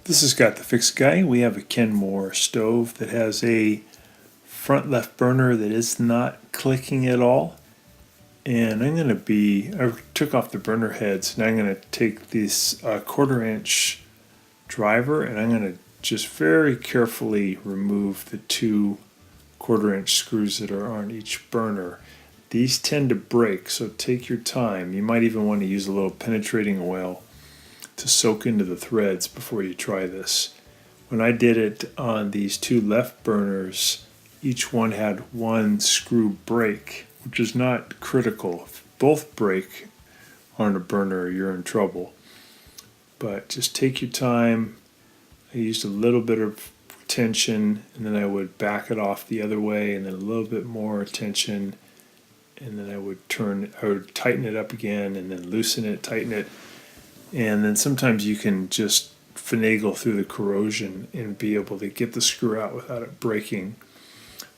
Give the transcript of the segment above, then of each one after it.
This has got the fix guy. We have a Kenmore stove that has a front left burner that is not clicking at all. And I took off the burner heads, and I'm going to take this 1/4 inch driver, and I'm going to just very carefully remove the two 1/4 inch screws that are on each burner. These tend to break, so take your time. You might even want to use a little penetrating oil to soak into the threads before you try this. When I did it on these two left burners, each one had one screw break, which is not critical. If both break on a burner, you're in trouble. But just take your time. I used a little bit of tension, and then I would back it off the other way, and then a little bit more tension, and then I would tighten it up again, and then loosen it, tighten it. And then sometimes you can just finagle through the corrosion and be able to get the screw out without it breaking.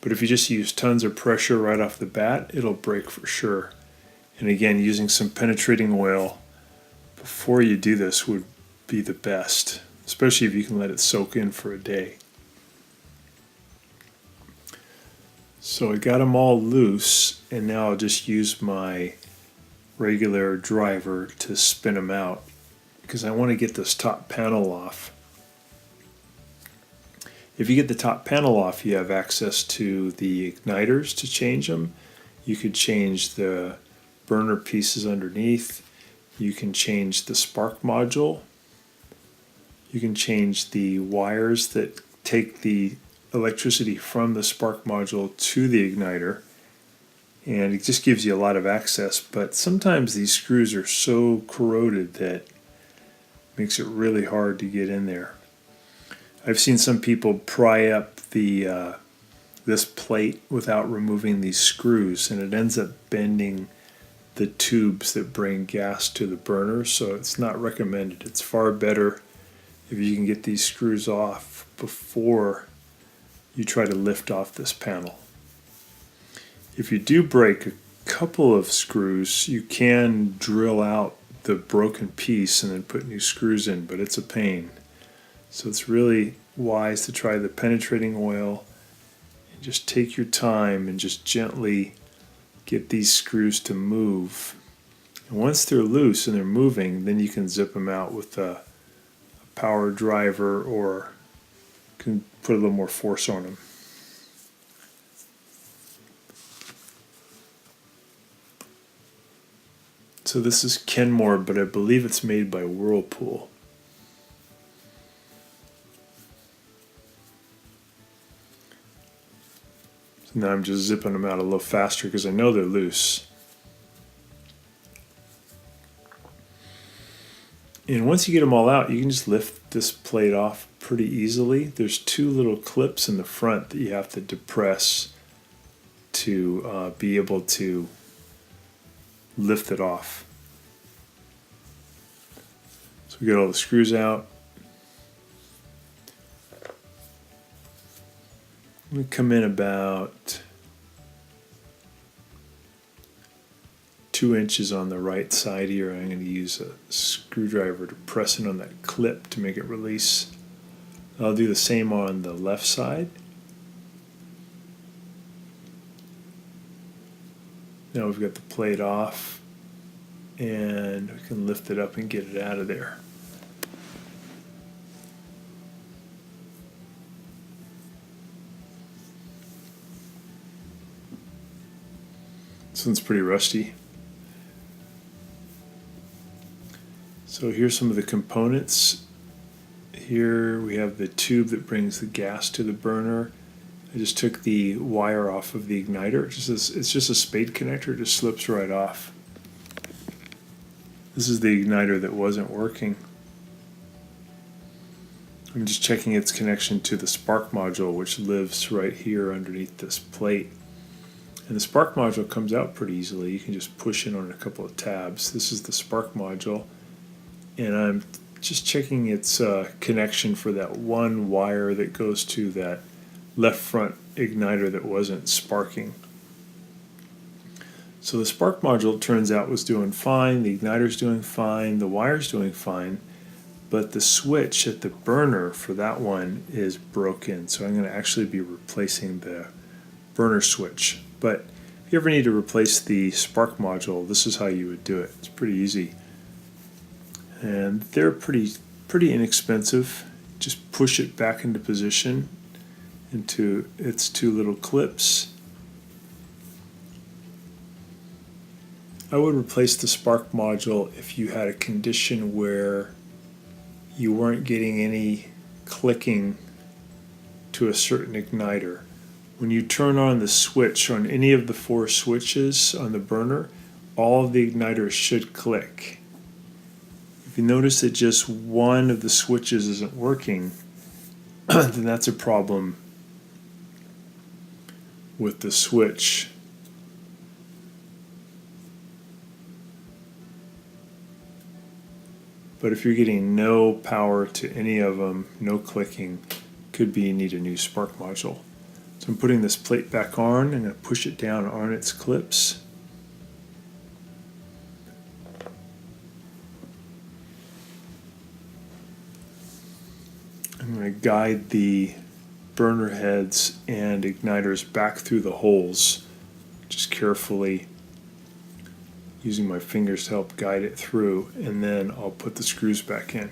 But if you just use tons of pressure right off the bat, it'll break for sure. And again, using some penetrating oil before you do this would be the best, especially if you can let it soak in for a day. So I got them all loose, and now I'll just use my regular driver to spin them out, because I want to get this top panel off. If you get the top panel off, you have access to the igniters to change them. You could change the burner pieces underneath. You can change the spark module. You can change the wires that take the electricity from the spark module to the igniter. And it just gives you a lot of access, but sometimes these screws are so corroded that it makes it really hard to get in there. I've seen some people pry up this plate without removing these screws, and it ends up bending the tubes that bring gas to the burner, so it's not recommended. It's far better if you can get these screws off before you try to lift off this panel. If you do break a couple of screws, you can drill out the broken piece and then put new screws in, but it's a pain. So it's really wise to try the penetrating oil and just take your time and just gently get these screws to move. And once they're loose and they're moving, then you can zip them out with a power driver, or can put a little more force on them. So this is Kenmore, but I believe it's made by Whirlpool. So now I'm just zipping them out a little faster because I know they're loose. And once you get them all out, you can just lift this plate off pretty easily. There's two little clips in the front that you have to depress to be able to lift it off. So we get all the screws out. We come in about 2 inches on the right side here. I'm going to use a screwdriver to press in on that clip to make it release. I'll do the same on the left side. Now we've got the plate off, and we can lift it up and get it out of there. This one's pretty rusty. So here's some of the components. Here we have the tube that brings the gas to the burner. I just took the wire off of the igniter. It's just a spade connector, it just slips right off. This is the igniter that wasn't working. I'm just checking its connection to the spark module, which lives right here underneath this plate. And the spark module comes out pretty easily. You can just push in on a couple of tabs. This is the spark module, and I'm just checking its connection for that one wire that goes to that left front igniter that wasn't sparking. So the spark module, turns out, was doing fine, the igniter's doing fine, the wire's doing fine, but the switch at the burner for that one is broken. So I'm going to actually be replacing the burner switch. But if you ever need to replace the spark module, this is how you would do it. It's pretty easy. And they're pretty inexpensive. Just push it back into position into its two little clips. I would replace the spark module if you had a condition where you weren't getting any clicking to a certain igniter. When you turn on the switch on any of the 4 switches on the burner, all of the igniters should click. If you notice that just one of the switches isn't working, then that's a problem with the switch. But if you're getting no power to any of them, no clicking, could be you need a new spark module. So I'm putting this plate back on. I'm going to push it down on its clips. I'm going to guide the burner heads and igniters back through the holes, just carefully using my fingers to help guide it through, and then I'll put the screws back in.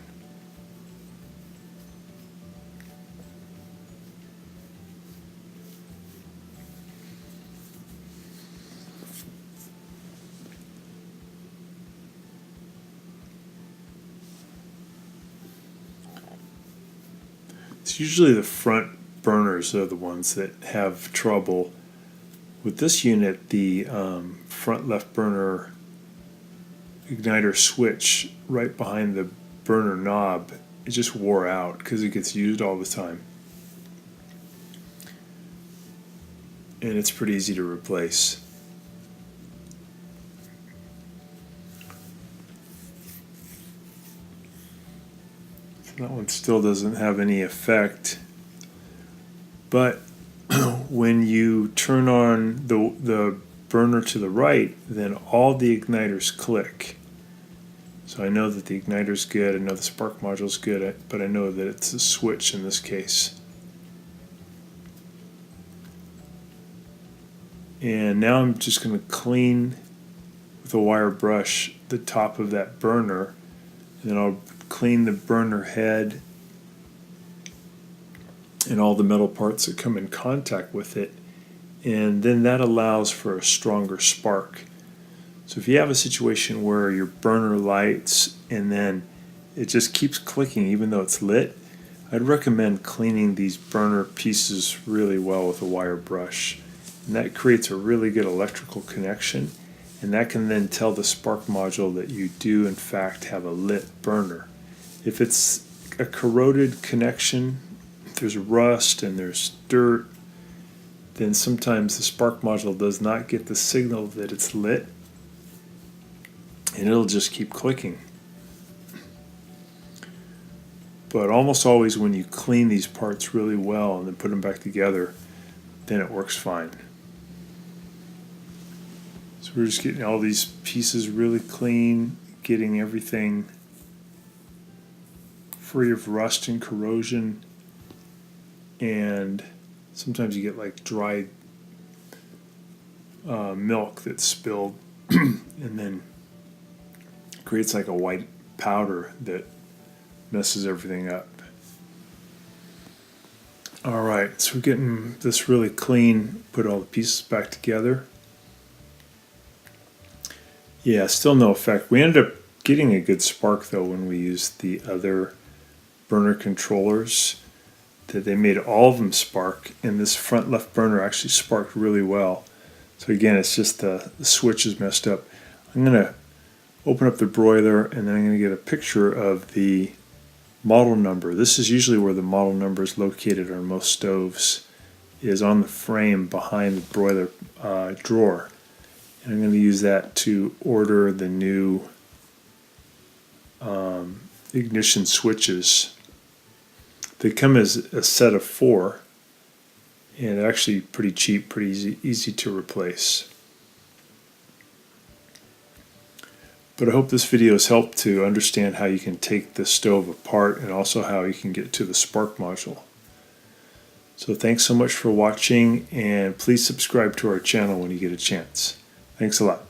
It's usually the front burners are the ones that have trouble. With this unit, the front left burner igniter switch right behind the burner knob, it just wore out because it gets used all the time. And it's pretty easy to replace. That one still doesn't have any effect, but when you turn on the burner to the right, then all the igniters click. So I know that the igniter's good, I know the spark module's good, but I know that it's a switch in this case. And now I'm just going to clean with a wire brush the top of that burner, and then I'll clean the burner head and all the metal parts that come in contact with it, and then that allows for a stronger spark. So if you have a situation where your burner lights and then it just keeps clicking even though it's lit, I'd recommend cleaning these burner pieces really well with a wire brush. And that creates a really good electrical connection, and that can then tell the spark module that you do in fact have a lit burner. If it's a corroded connection, if there's rust and there's dirt, then sometimes the spark module does not get the signal that it's lit, and it'll just keep clicking. But almost always when you clean these parts really well and then put them back together, then it works fine. So we're just getting all these pieces really clean, getting everything free of rust and corrosion, and sometimes you get like dried milk that's spilled and then creates like a white powder that messes everything up. Alright, so we're getting this really clean, put all the pieces back together. Yeah, still no effect. We ended up getting a good spark though when we used the other burner controllers, that they made all of them spark, and this front left burner actually sparked really well. So again, it's just the switch is messed up. I'm going to open up the broiler, and then I'm going to get a picture of the model number. This is usually where the model number is located on most stoves, is on the frame behind the broiler drawer. And I'm going to use that to order the new ignition switches. They come as a set of 4, and they're actually pretty cheap, pretty easy to replace. But I hope this video has helped to understand how you can take the stove apart and also how you can get to the spark module. So thanks so much for watching, and please subscribe to our channel when you get a chance. Thanks a lot.